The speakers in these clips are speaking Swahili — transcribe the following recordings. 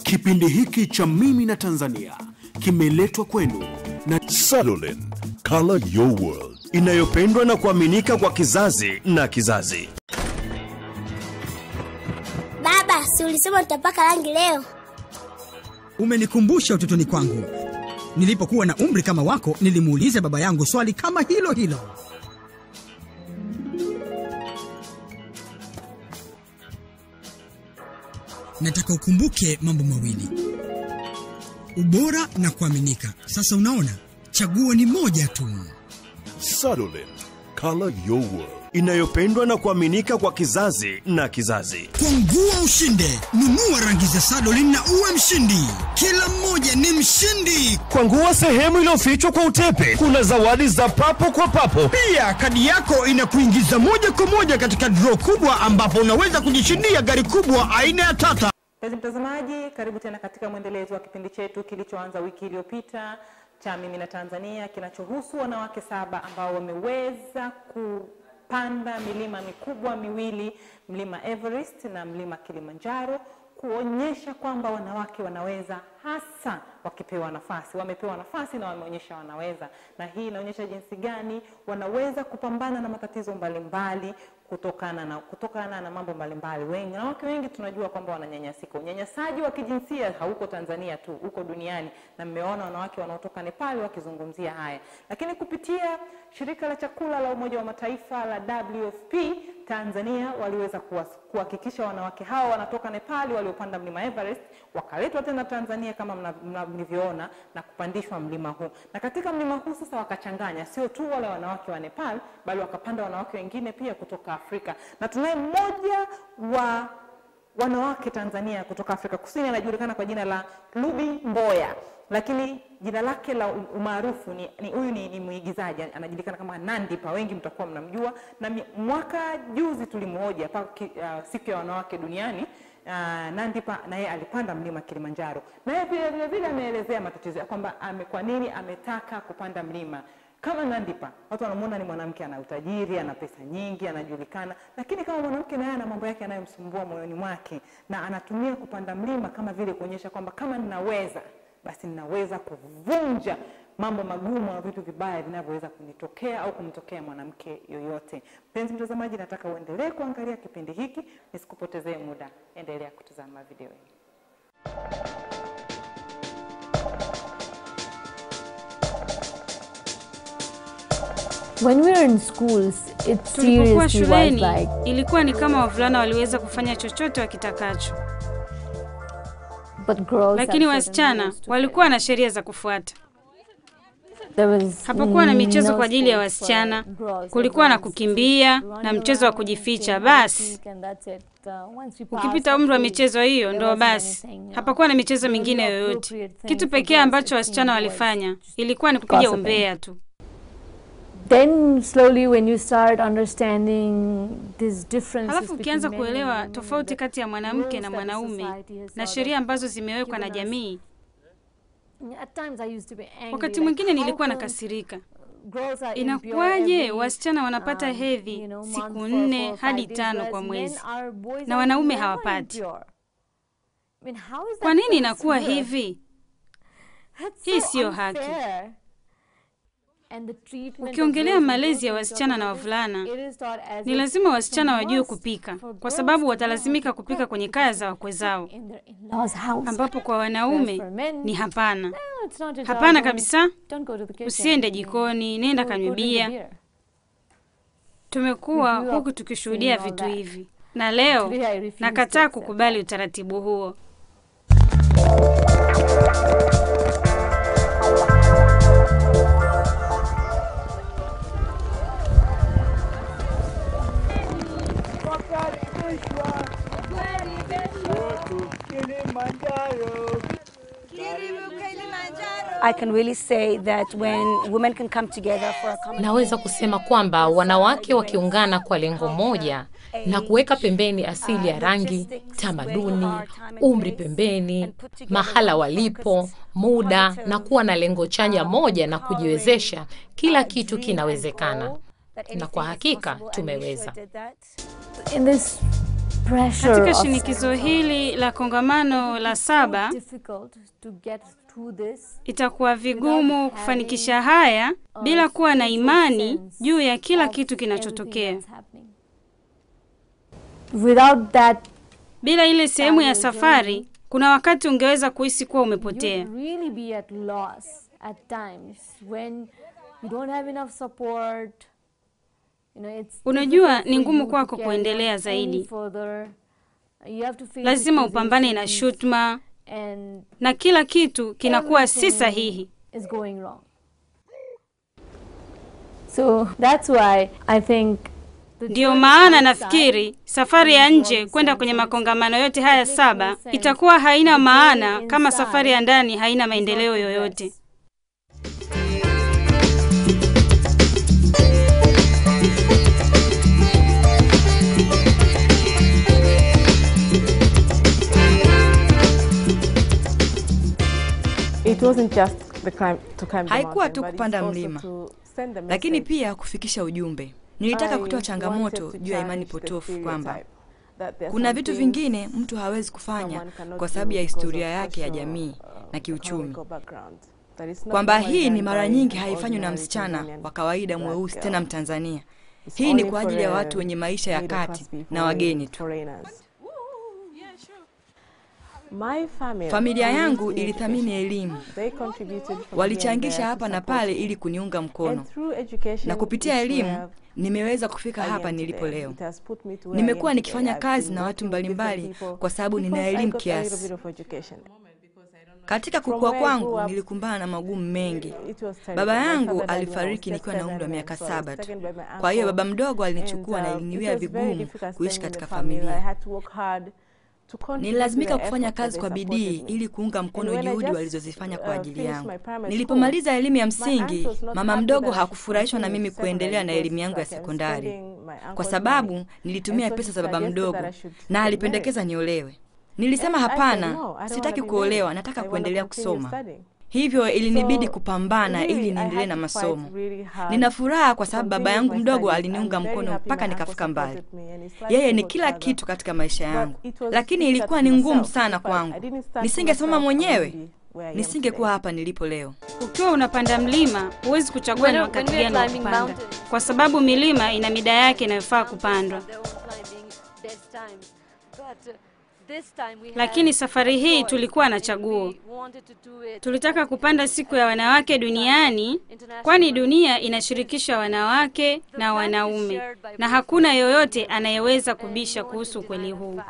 Kipindi hiki cha Mimi na Tanzania kimeletwa kwenu na Salolin, Color Your World, inayopendwa na kuaminika kwa kizazi na kizazi. Baba, si ulisema tutapaka rangi leo? Umenikumbusha utotoni kwangu. Nilipokuwa na umri kama wako, nilimuuliza baba yangu swali kama hilo hilo. Nataka ukumbuke mambo mawili: ubora na kuaminika. Sasa unaona, chaguo ni moja tu. Salolin, Color Your World, inayopendwa na kuaminika kwa kizazi na kizazi. Kwangua ushinde, nunua rangi za Salolin na uwe mshindi. Kila mmoja ni mshindi. Kwangua sehemu iliyofichwa kwa utepe, kuna zawadi za papo kwa papo. Pia kadi yako inakuingiza moja kwa moja katika draw kubwa ambapo unaweza kujishindia gari kubwa aina ya Tata. Mpenzi mtazamaji, karibu tena katika mwendelezo wa kipindi chetu kilichoanza wiki iliyopita cha Mimi na Tanzania, kinachohusu wanawake 7 ambao wameweza kupanda milima mikubwa miwili, mlima Everest na mlima Kilimanjaro, kuonyesha kwamba wanawake wanaweza, hasa wakipewa nafasi. Wamepewa nafasi na wameonyesha wanaweza, na hii inaonyesha jinsi gani wanaweza kupambana na matatizo mbalimbali kutokana na mambo mbalimbali. Wanawake wengi tunajua kwamba wananyanyasika. Unyanyasaji wa kijinsia hauko Tanzania tu, uko duniani, na mmeona wanawake wanaotoka Nepal wakizungumzia haya. Lakini kupitia shirika la chakula la Umoja wa Mataifa la WFP, Tanzania waliweza kuhakikisha wanawake hao wanatoka Nepal waliopanda mlima Everest wakaletwa tena Tanzania kama mlivyoona na kupandishwa mlima huu. Na katika mlima huu sasa wakachanganya sio tu wale wanawake wa Nepal, bali wakapanda wanawake wengine pia kutoka Afrika. Na tunaye mmoja wa wanawake Tanzania kutoka Afrika Kusini, anajulikana kwa jina la Ruby Mboya, lakini jina lake la umaarufu ni muigizaji, anajulikana kama Nandipa. Wengi mtakuwa mnamjua, na mwaka juzi tulimhoja siku ya wanawake duniani. Nandipa naye alipanda mlima Kilimanjaro, naye vile vile ameelezea matatizo ya kwamba kwa nini ametaka kupanda mlima. Kama Nandipa, watu wanamuona ni mwanamke ana utajiri, ana pesa nyingi, anajulikana, lakini kama mwanamke naye ana mambo yake yanayomsumbua moyoni mwake, na anatumia kupanda mlima kama vile kuonyesha kwamba kama ninaweza, basi ninaweza kuvunja mambo magumu na vitu vibaya vinavyoweza kunitokea au kumtokea mwanamke yoyote. Mpenzi mtazamaji, nataka uendelee kuangalia kipindi hiki, nisikupotezee muda. Endelea kutazama video hii. When we were in schools, it Tulipokuwa seriously was shuleni, like ilikuwa ni kama wavulana waliweza kufanya chochote wakitakacho, but girls lakini had certain wasichana rules to walikuwa na sheria za kufuata. There was Hapakuwa na michezo no kwa ajili ya sports for wasichana, girls. kulikuwa na Everyone kukimbia just na run mchezo wa around, kujificha play basi. music, and that's it. Once we Ukipita passed umri wa that michezo hiyo there ndo wasn't basi. anything, Hapakuwa na michezo the only mingine yoyote. appropriate thing Kitu for pekee girls ambacho to wasichana think was walifanya just ilikuwa ni kupiga gossiping. umbea tu. Then slowly when you start understanding these differences, Halafu ukianza between men and kuelewa women, tofauti the kati ya mwanamke rules na that mwanaume society has na sort sheria of ambazo zimewekwa na given us. jamii, At times I used to be angry. wakati like, mwingine how nilikuwa come nakasirika. girls are Inakuwaje impure wasichana wanapata every, hedhi you know, siku month 4 for hadi 5 days, 5 whereas kwa men mwezi are- boys na are wanaume never hawapati? impure. I mean, how is Kwa that nini inakuwa possible? hivi? That's Hii so sio haki. unfair. And the treatment of Ukiongelea girls and malezi girls ya in wasichana na South Africa, wavulana, it is taught as ni if lazima it's wasichana a wajue must kupika, for kwa girls sababu to watalazimika learn to kupika cook kwenye because kaya they za have wakwe to zao, cook in their in-laws' house. ambapo kwa Whereas wanaume for men, ni hapana. no, it's not your Hapana job, kabisa. don't go to the kitchen. Usiende jikoni, nenda Go drink the kanywe beer. Tumekuwa We grew up huku tukishuhudia seeing all vitu that. hivi, na leo Today I refuse to nakataa accept kukubali that. utaratibu huo. I can really say that when women can come together for a common... Naweza kusema kwamba wanawake wakiungana kwa lengo moja na kuweka pembeni asili ya rangi, tamaduni, umri pembeni, mahala walipo, muda, na kuwa na lengo chanya moja na kujiwezesha, kila kitu kinawezekana. Na kwa hakika tumeweza. In this Katika shinikizo hili la kongamano la 7, itakuwa vigumu kufanikisha haya bila kuwa na imani juu ya kila kitu kinachotokea. Bila ile sehemu ya safari, kuna wakati ungeweza kuhisi kuwa umepotea. Unajua ni ngumu kwako kuendelea zaidi. Lazima upambane na shutuma na kila kitu kinakuwa si sahihi. So that's why I think ndio maana nafikiri safari ya nje kwenda kwenye makongamano yote haya 7 itakuwa haina maana kama safari ya ndani haina maendeleo yoyote. Haikuwa tu kupanda mlima, lakini pia kufikisha ujumbe. Nilitaka kutoa changamoto juu ya imani potofu kwamba kuna vitu vingine mtu hawezi kufanya kwa sababu ya historia yake ya jamii na kiuchumi. Kwamba hii ni mara nyingi haifanywi na msichana wa kawaida mweusi, tena Mtanzania. Hii ni kwa ajili ya watu wenye maisha ya kati na wageni tu. Familia yangu ilithamini elimu. Walichangisha hapa na pale ili kuniunga mkono. Na kupitia elimu nimeweza kufika hapa nilipo leo. Nimekuwa nikifanya kazi na watu mbalimbali kwa sababu nina elimu kiasi. Katika kukua kwangu nilikumbana na magumu mengi. Baba yangu alifariki nikiwa na umri wa miaka 7 tu. Kwa hiyo baba mdogo alinichukua na iliniwia vigumu kuishi katika familia. Nililazimika kufanya kazi kwa bidii ili kuunga mkono juhudi walizozifanya kwa ajili yangu. Nilipomaliza elimu ya msingi, mama mdogo hakufurahishwa na mimi kuendelea na elimu yangu ya sekondari kwa sababu nilitumia pesa za baba mdogo na alipendekeza niolewe. Nilisema hapana, sitaki kuolewa, nataka kuendelea kusoma. Hivyo ilinibidi kupambana ili niendelee na masomo. Nina furaha kwa sababu baba yangu mdogo aliniunga mkono mpaka nikafika mbali. Yeye ni kila kitu katika maisha yangu. Lakini ilikuwa ni ngumu sana kwangu. Nisingesoma mwenyewe, nisingekuwa hapa nilipo leo. Ukiwa unapanda mlima, huwezi kuchagua ni wakati gani wa kupanda, kwa sababu milima ina mida yake inayofaa kupandwa. Lakini safari hii tulikuwa na chaguo. Tulitaka kupanda siku ya wanawake duniani, kwani dunia inashirikisha wanawake na wanaume, na hakuna yoyote anayeweza kubisha kuhusu ukweli huu.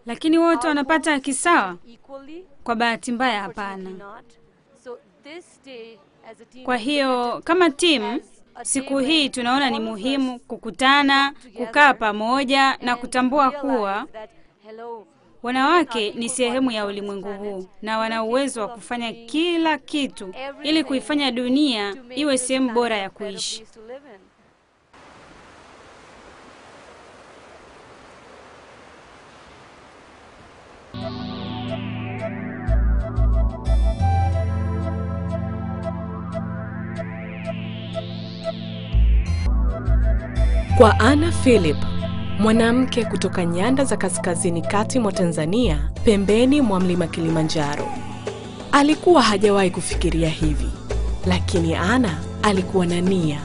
Lakini wote wanapata haki sawa? Kwa bahati mbaya hapana. Kwa hiyo kama timu, siku hii tunaona ni muhimu kukutana, kukaa pamoja na kutambua kuwa wanawake ni sehemu ya ulimwengu huu na wana uwezo wa kufanya kila kitu ili kuifanya dunia iwe sehemu bora ya kuishi. Kwa Anna Philip, mwanamke kutoka nyanda za kaskazini kati mwa Tanzania, pembeni mwa mlima Kilimanjaro. Alikuwa hajawahi kufikiria hivi, lakini Anna alikuwa na nia.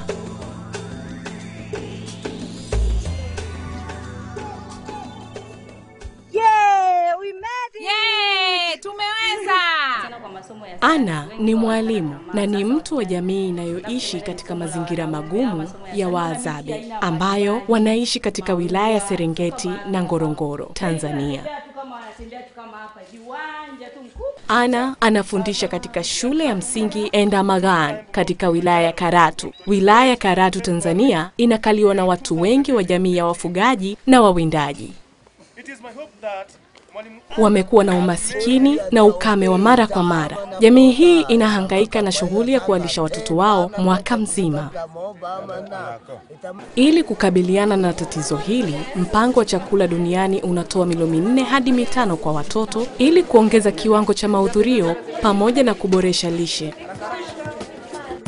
Anna ni mwalimu na ni mtu wa jamii inayoishi katika mazingira magumu ya Wahadzabe ambayo wanaishi katika wilaya ya Serengeti na Ngorongoro, Tanzania. Anna anafundisha katika shule ya msingi Endamagan katika wilaya ya Karatu. Wilaya ya Karatu, Tanzania inakaliwa na watu wengi wa jamii ya wafugaji na wawindaji. Wamekuwa na umasikini na ukame wa mara kwa mara. Jamii hii inahangaika na shughuli ya kuwalisha watoto wao mwaka mzima. Ili kukabiliana na tatizo hili, mpango wa chakula duniani unatoa milo 4 hadi 5 kwa watoto ili kuongeza kiwango cha mahudhurio pamoja na kuboresha lishe.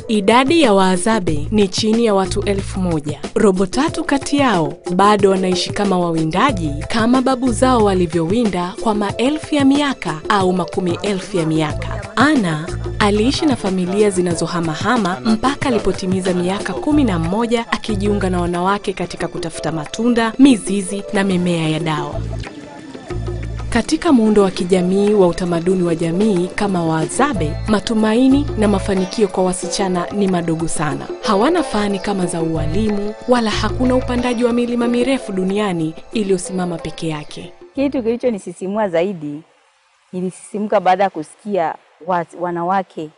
Idadi ya Wahadzabe ni chini ya watu 1000. Robo tatu kati yao bado wanaishi kama wawindaji, kama babu zao walivyowinda kwa maelfu ya miaka au makumi elfu ya miaka. Ana aliishi na familia zinazohamahama mpaka alipotimiza miaka 11, akijiunga na wanawake katika kutafuta matunda, mizizi na mimea ya dawa. Katika muundo wa kijamii wa utamaduni wa jamii kama Wahadzabe, matumaini na mafanikio kwa wasichana ni madogo sana. Hawana fani kama za ualimu, wala hakuna upandaji wa milima mirefu duniani iliyosimama peke yake. Kitu kilichonisisimua zaidi, nilisisimka baada ya kusikia wanawake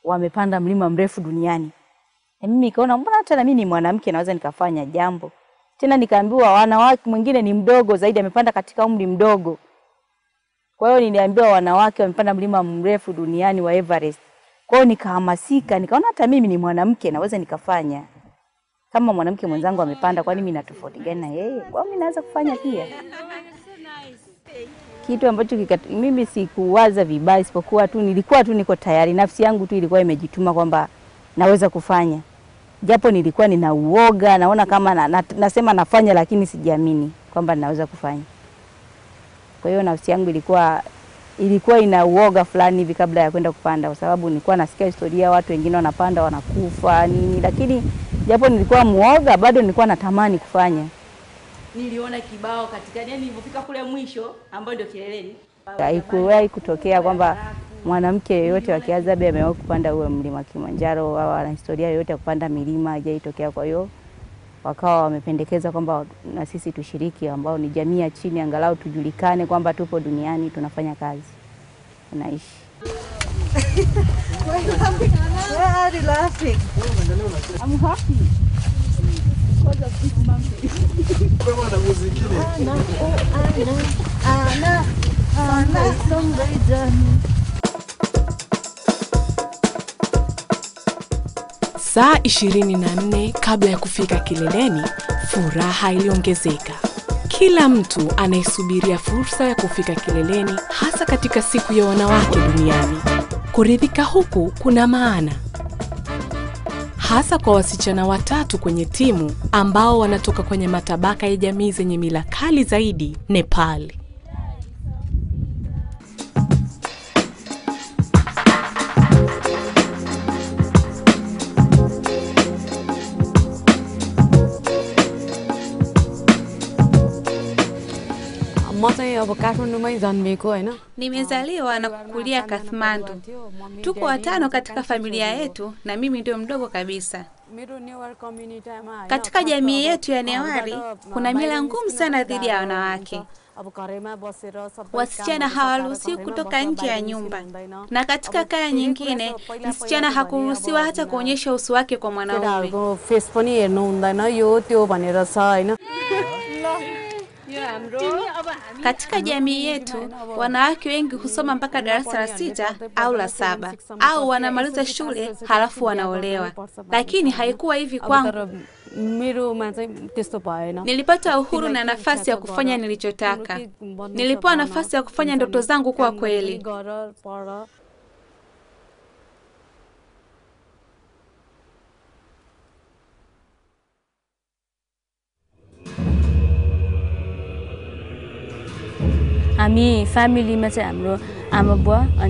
wamepanda mlima mrefu duniani. Na mimi nikaona mbona hata na mimi ni mwanamke naweza nikafanya jambo. Tena nikaambiwa wanawake mwingine ni mdogo zaidi, amepanda katika umri mdogo. Kwa hiyo niliambiwa wanawake wamepanda mlima mrefu duniani wa Everest. Kwa hiyo nikahamasika, nikaona hata mimi ni mwanamke naweza nikafanya. Kama mwanamke mwenzangu amepanda, kwa nini mimi natofauti gani na yeye? Kwa hiyo mimi naweza kufanya pia. Kitu ambacho mimi sikuwaza vibaya, isipokuwa tu nilikuwa tu niko tayari, nafsi yangu tu ilikuwa imejituma kwamba naweza kufanya. Japo nilikuwa nina uoga, naona kama nasema nafanya lakini sijiamini kwamba naweza kufanya. Kwa hiyo nafsi yangu ilikuwa ina uoga fulani hivi kabla ya kwenda kupanda, kwa sababu nilikuwa nasikia historia watu wengine wanapanda wanakufa nini, lakini japo nilikuwa muoga bado nilikuwa natamani kufanya. Niliona kibao katika yani nilipofika kule mwisho ambao ndio kileleni. Haikuwahi kutokea kwamba mwanamke yeyote wa Kiadzabe amewahi kupanda huo mlima Kilimanjaro au ana historia yoyote ya kupanda milima, haijatokea. Kwa hiyo wakawa wamependekeza kwamba na sisi tushiriki, ambao ni jamii ya chini, angalau tujulikane kwamba tupo duniani tunafanya kazi, tunaishi. Why are you laughing? I'm happy. Saa 24 kabla ya kufika kileleni, furaha iliongezeka. Kila mtu anaisubiria fursa ya kufika kileleni, hasa katika siku ya wanawake duniani. Kuridhika huku kuna maana, hasa kwa wasichana watatu kwenye timu ambao wanatoka kwenye matabaka ya jamii zenye mila kali zaidi, Nepal. Nimezaliwa na kukulia Kathmandu. Tuko watano katika familia yetu na mimi ndio mdogo kabisa. Katika jamii yetu ya Newari kuna mila ngumu sana dhidi ya wanawake. Wasichana hawaruhusiwi kutoka nje ya nyumba, na katika kaya nyingine msichana hakuruhusiwa hata kuonyesha uso wake kwa mwanaume. Katika jamii yetu wanawake wengi husoma mpaka darasa la 6 au la 7 au wanamaliza shule halafu wanaolewa, lakini haikuwa hivi kwangu. Nilipata uhuru na nafasi ya kufanya nilichotaka. Nilipewa nafasi ya kufanya ndoto zangu kwa kweli.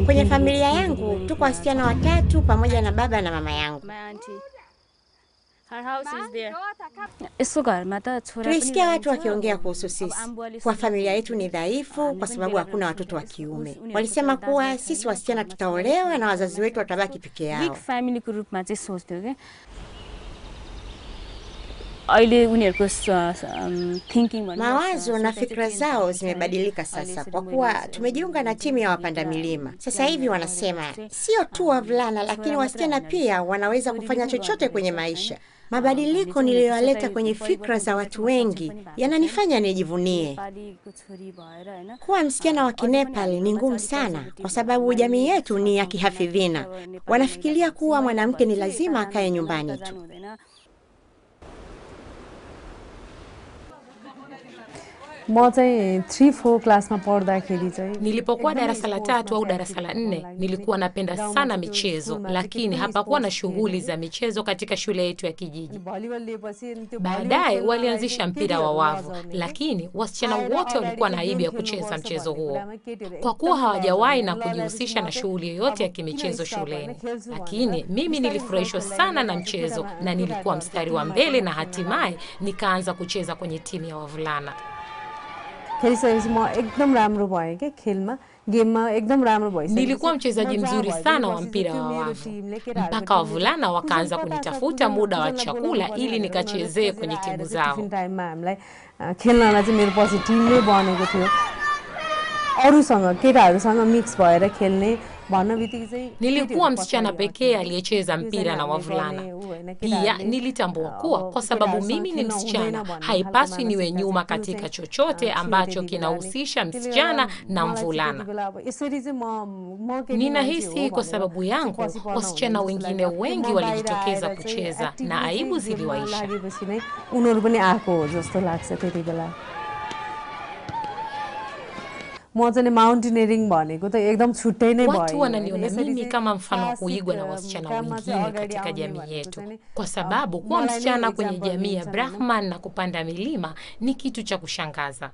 Kwenye familia yangu tuko wasichana watatu pamoja na baba na mama yangu. Tulisikia watu wakiongea kuhusu sisi. Kwa familia yetu ni dhaifu kwa sababu hakuna watoto wa kiume. Walisema kuwa sisi wasichana tutaolewa na wazazi wetu watabaki peke yao. Mawazo na fikra zao zimebadilika sasa kwa kuwa tumejiunga na timu ya wapanda milima. Sasa hivi wanasema sio tu wavulana lakini wasichana pia wanaweza kufanya chochote kwenye maisha. Mabadiliko niliyoleta kwenye fikra za watu wengi yananifanya nijivunie. Kuwa msichana wa Kinepal ni ngumu sana kwa sababu jamii yetu ni ya kihafidhina. Wanafikiria kuwa mwanamke ni lazima akae nyumbani tu. Nilipokuwa darasa la 3 au darasa la 4, nilikuwa napenda sana michezo, lakini hapakuwa na shughuli za michezo katika shule yetu ya kijiji. Baadaye walianzisha mpira wa wavu, lakini wasichana wote walikuwa na aibu ya kucheza mchezo huo, kwa kuwa hawajawahi na kujihusisha na shughuli yoyote ya kimichezo shuleni. Lakini mimi nilifurahishwa sana na mchezo na nilikuwa mstari wa mbele na hatimaye nikaanza kucheza kwenye timu ya wavulana. Nilikuwa mchezaji mzuri sana wa mpira wa wavu, mpaka wavulana wakaanza kunitafuta muda wa chakula ili nikachezee kwenye timu zao. Nilikuwa msichana pekee aliyecheza mpira na wavulana. Pia nilitambua kuwa kwa sababu mimi ni msichana, haipaswi niwe nyuma katika chochote ambacho kinahusisha msichana na mvulana. Ninahisi kwa sababu yangu, wasichana wengine wengi walijitokeza kucheza na aibu ziliwaisha. Watu wananiona mimi kama mfano wa kuigwa na wasichana wengine katika jamii yetu, kwa sababu kuwa msichana kwenye jamii ya Brahman na kupanda milima ni kitu cha kushangaza.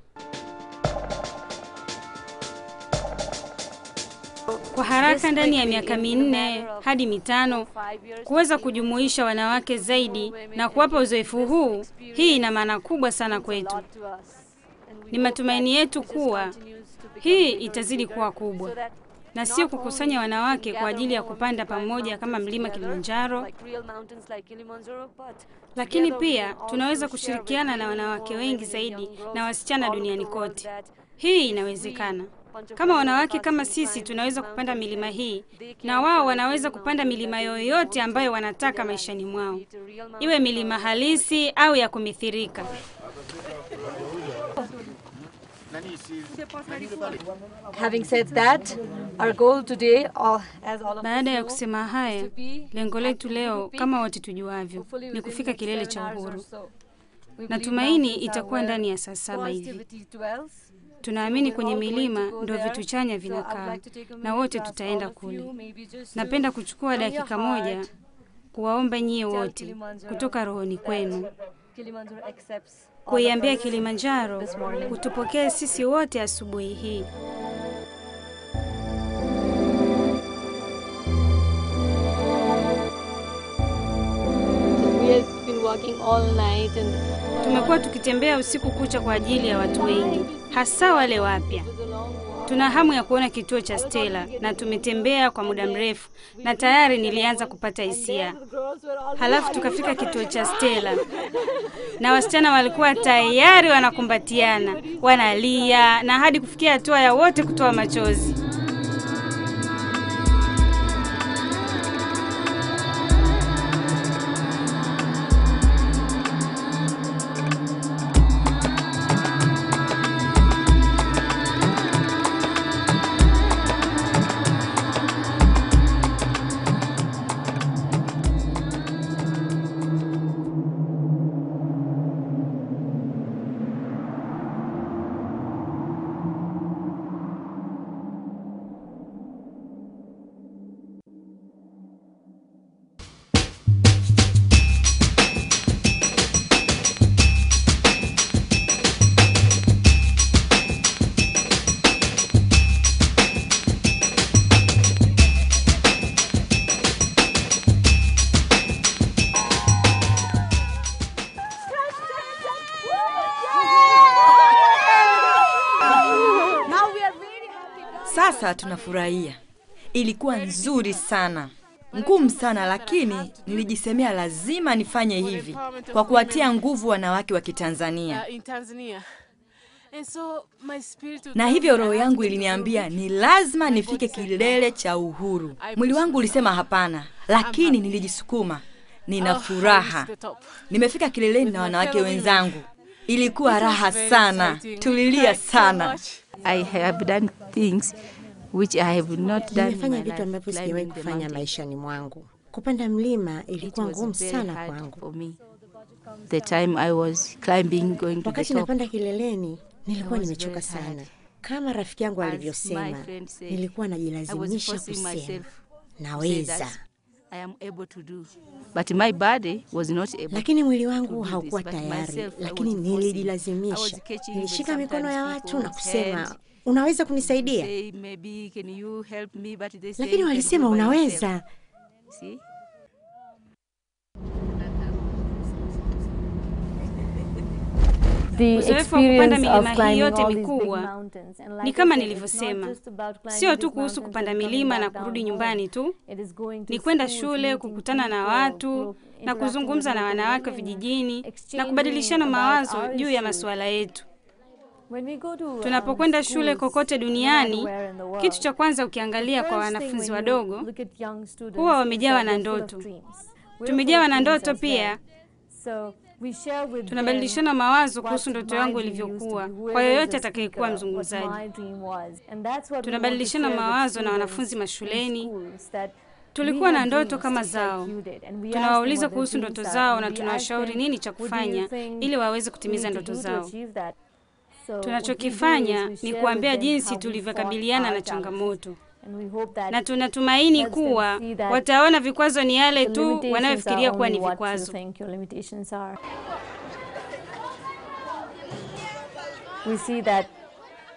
Kwa haraka ndani ya miaka 4 hadi 5 kuweza kujumuisha wanawake zaidi na kuwapa uzoefu huu, hii ina maana kubwa sana kwetu. Ni matumaini yetu kuwa hii itazidi kuwa kubwa, na sio kukusanya wanawake kwa ajili ya kupanda pamoja kama mlima Kilimanjaro, lakini pia tunaweza kushirikiana na wanawake wengi zaidi na wasichana duniani kote. Hii inawezekana. Kama wanawake kama sisi tunaweza kupanda milima hii, na wao wanaweza kupanda milima yoyote ambayo wanataka maishani mwao, iwe milima halisi au ya kumithirika. Having said that, our goal today, baada ya kusema haya, lengo letu leo kama wote tujuavyo ni kufika kilele cha uhuru. Natumaini itakuwa ndani ya saa 7 hivi. Tunaamini kwenye milima ndio vitu chanya vinakaa, na wote tutaenda kule. Napenda kuchukua dakika moja kuwaomba nyie wote kutoka rohoni kwenu kuiambia Kilimanjaro kutupokea sisi wote asubuhi hii. Tumekuwa tukitembea usiku kucha kwa ajili ya watu wengi, hasa wale wapya. Tuna hamu ya kuona kituo cha Stella na tumetembea kwa muda mrefu na tayari nilianza kupata hisia. Halafu tukafika kituo cha Stella na wasichana walikuwa tayari wanakumbatiana, wanalia na hadi kufikia hatua ya wote kutoa machozi. Sasa tunafurahia. Ilikuwa nzuri sana. Ngumu sana, lakini nilijisemea lazima nifanye hivi kwa kuwatia nguvu wanawake wa Kitanzania. Na hivyo roho yangu iliniambia ni lazima nifike kilele cha uhuru. Mwili wangu ulisema hapana, lakini nilijisukuma. Nina furaha. Nimefika kileleni na wanawake wenzangu. Ilikuwa raha sana. Tulilia sana. I have done things which I have not done. Nimefanya vitu ambavyo sijawahi kufanya maishani mwangu. Kupanda mlima ilikuwa ngumu sana kwangu. The time I was climbing, going to the top. Wakati napanda kileleni, Nilikuwa nimechoka sana. Kama rafiki yangu alivyosema, nilikuwa najilazimisha kusema naweza. But my body was not able. Lakini mwili wangu haukuwa tayari, lakini nilijilazimisha. Nilishika mikono ya watu na kusema, unaweza kunisaidia? Lakini walisema unaweza. Uzoefu wa kupanda milima hii yote mikubwa ni kama nilivyosema, sio tu kuhusu kupanda milima na kurudi nyumbani tu. Ni kwenda shule, kukutana na watu na kuzungumza na wanawake vijijini na kubadilishana mawazo juu ya masuala yetu. Tunapokwenda shule kokote duniani, kitu cha kwanza ukiangalia kwa wanafunzi wadogo, huwa wamejawa na ndoto. Tumejawa na ndoto pia. Tunabadilishana mawazo kuhusu ndoto yangu ilivyokuwa kwa yoyote atakayekuwa mzungumzaji. Tunabadilishana mawazo na wanafunzi mashuleni. Tulikuwa na ndoto kama zao. Tunawauliza kuhusu ndoto zao na tunawashauri nini cha kufanya ili waweze kutimiza ndoto zao. Tunachokifanya ni kuambia jinsi tulivyokabiliana na changamoto. Na tunatumaini kuwa wataona vikwazo ni yale tu wanayofikiria kuwa ni vikwazo.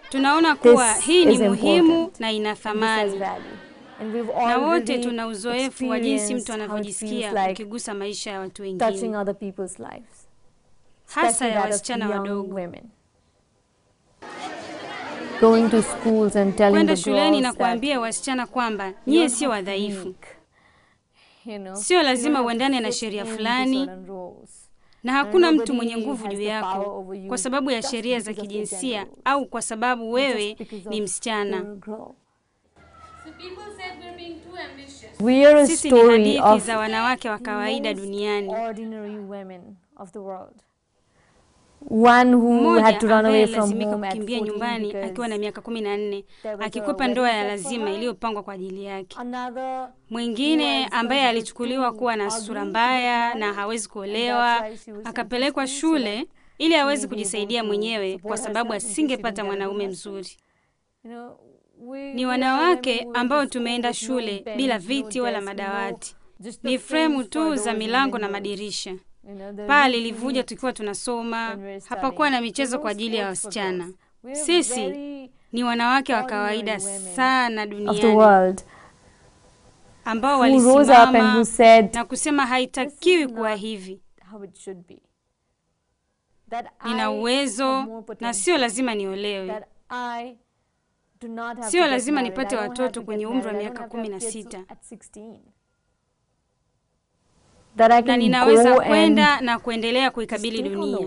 Tunaona kuwa hii ni muhimu na ina thamani. Na wote tuna uzoefu wa jinsi mtu anavyojisikia ukigusa maisha ya watu wengine, hasa ya wasichana wadogo. Kwenda shuleni na kuambia wasichana kwamba nyie sio wadhaifu. Sio lazima uendane na sheria fulani, na hakuna mtu mwenye nguvu juu yako kwa sababu ya sheria za kijinsia au kwa sababu wewe ni msichana. Sisi ni hadithi za wanawake wa kawaida duniani. One who had to run away from home kukimbia nyumbani akiwa na miaka 14 akikwepa ndoa ya lazima iliyopangwa kwa ajili yake. Mwingine ambaye alichukuliwa kuwa na sura mbaya na hawezi kuolewa akapelekwa shule ili aweze kujisaidia mwenyewe kwa sababu asingepata mwanaume mzuri. Ni wanawake ambao tumeenda shule bila viti wala madawati. Ni fremu tu za milango na madirisha. Paa lilivuja tukiwa tunasoma, hapakuwa na michezo kwa ajili ya wasichana. Sisi ni wanawake wa kawaida sana duniani ambao walisimama na kusema haitakiwi kuwa hivi. Nina uwezo na sio lazima niolewe. Sio lazima nipate watoto kwenye umri wa miaka 16. Na ninaweza kwenda na kuendelea kuikabili dunia.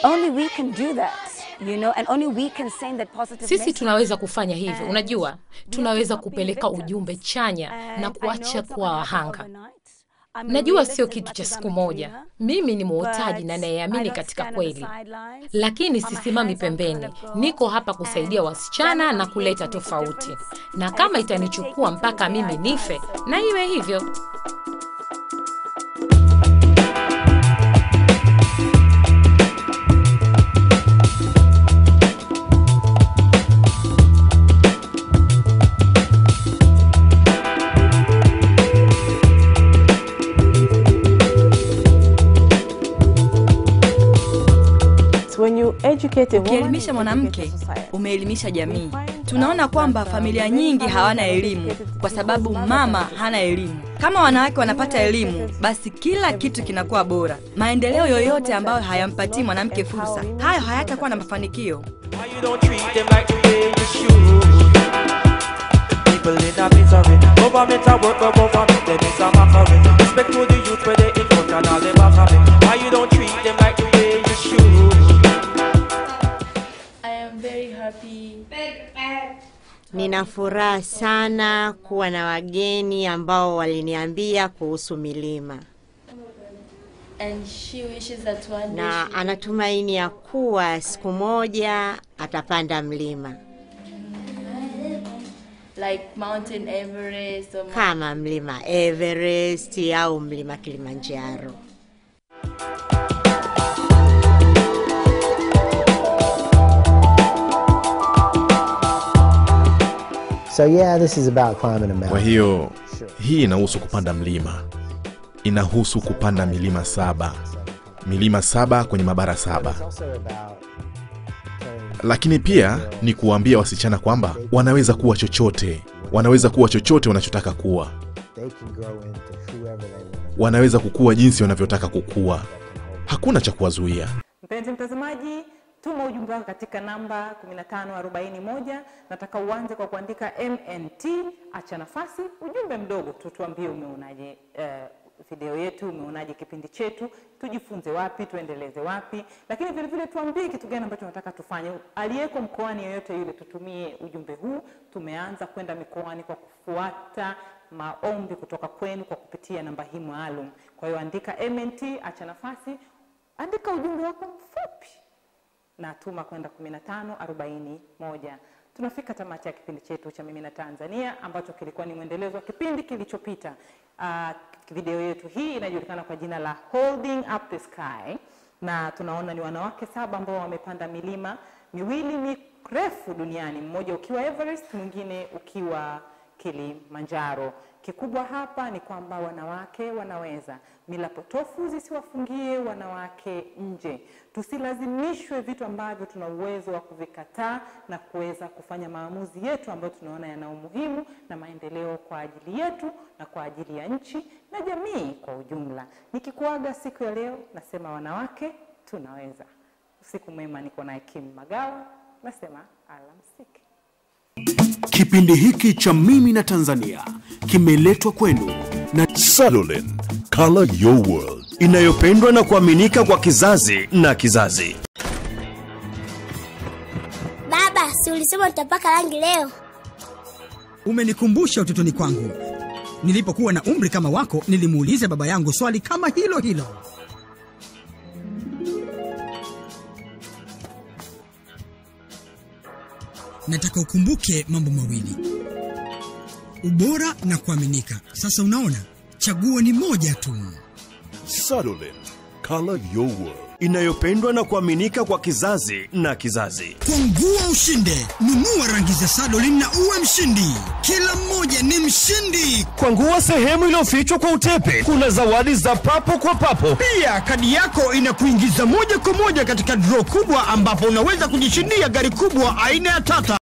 Only we can do that. You know, and only we can send that positive message. Sisi tunaweza kufanya hivyo. Unajua, tunaweza kupeleka ujumbe chanya na kuacha kuwa wahanga. Najua sio kitu cha siku moja. Mimi ni muotaji na nayeamini katika kweli. Lakini sisimami pembeni. Niko hapa kusaidia wasichana na kuleta tofauti. Na kama itanichukua mpaka mimi nife, na iwe hivyo. Ukielimisha mwanamke, umeelimisha jamii. Tunaona kwamba familia nyingi hawana elimu kwa sababu mama hana elimu. Kama wanawake wanapata elimu, basi kila kitu kinakuwa bora. Maendeleo yoyote ambayo hayampatii mwanamke fursa, hayo hayatakuwa na mafanikio. Nina furaha sana kuwa na wageni ambao waliniambia kuhusu milima. Na anatumaini ya kuwa siku moja atapanda mlima. like Mountain Everest or kama mlima Everest au mlima Kilimanjaro. So yeah, this is about climbing a mountain. Kwa hiyo hii inahusu kupanda mlima. Inahusu kupanda milima 7. Milima 7 kwenye mabara 7. Lakini pia ni kuambia wasichana kwamba wanaweza kuwa chochote. Wanaweza kuwa chochote wanachotaka kuwa. Wanaweza kukua jinsi wanavyotaka kukua. Hakuna cha kuwazuia. Mpenzi mtazamaji, tuma ujumbe wako katika namba 15441. Nataka uanze kwa kuandika MNT, acha nafasi, ujumbe mdogo tu, tuambie umeonaje video yetu, umeonaje kipindi chetu, tujifunze wapi, tuendeleze wapi. Lakini vile vile tuambie kitu gani ambacho unataka tufanye. Aliyeko mkoani yoyote yule, tutumie ujumbe huu. Tumeanza kwenda mikoani kwa kufuata maombi kutoka kwenu kwa kupitia namba hii maalum. Kwa hiyo andika MNT, acha nafasi, andika ujumbe wako mfupi na tuma kwenda 15441. Tunafika tamati ya kipindi chetu cha Mimi na Tanzania, ambacho kilikuwa ni mwendelezo wa kipindi kilichopita. Video yetu hii inajulikana kwa jina la Holding Up the Sky, na tunaona ni wanawake 7 ambao wamepanda milima miwili mirefu duniani, mmoja ukiwa Everest, mwingine ukiwa Kilimanjaro. Kikubwa hapa ni kwamba wanawake wanaweza. Mila potofu zisiwafungie wanawake nje. Tusilazimishwe vitu ambavyo tuna uwezo wa kuvikataa na kuweza kufanya maamuzi yetu ambayo tunaona yana umuhimu na maendeleo kwa ajili yetu na kwa ajili ya nchi na jamii kwa ujumla. Nikikuaga siku ya leo, nasema wanawake tunaweza. Usiku mwema, niko na Kim Magawa, nasema alamsiki. Kipindi hiki cha Mimi na Tanzania kimeletwa kwenu na Salolin, Color Your World, inayopendwa na kuaminika kwa kizazi na kizazi. Baba, si ulisema tutapaka rangi leo? Umenikumbusha utotoni kwangu. Nilipokuwa na umri kama wako, nilimuuliza baba yangu swali kama hilo hilo. Nataka ukumbuke mambo mawili: ubora na kuaminika. Sasa unaona, chaguo ni moja tu. Salolin, Color Your World, inayopendwa na kuaminika kwa kizazi na kizazi. Kwangua ushinde, nunua rangi za Salolin na uwe mshindi. Kila mmoja ni mshindi. Kwangua sehemu iliyofichwa kwa utepe, kuna zawadi za papo kwa papo. Pia kadi yako inakuingiza moja kwa moja katika draw kubwa, ambapo unaweza kujishindia gari kubwa aina ya Tata.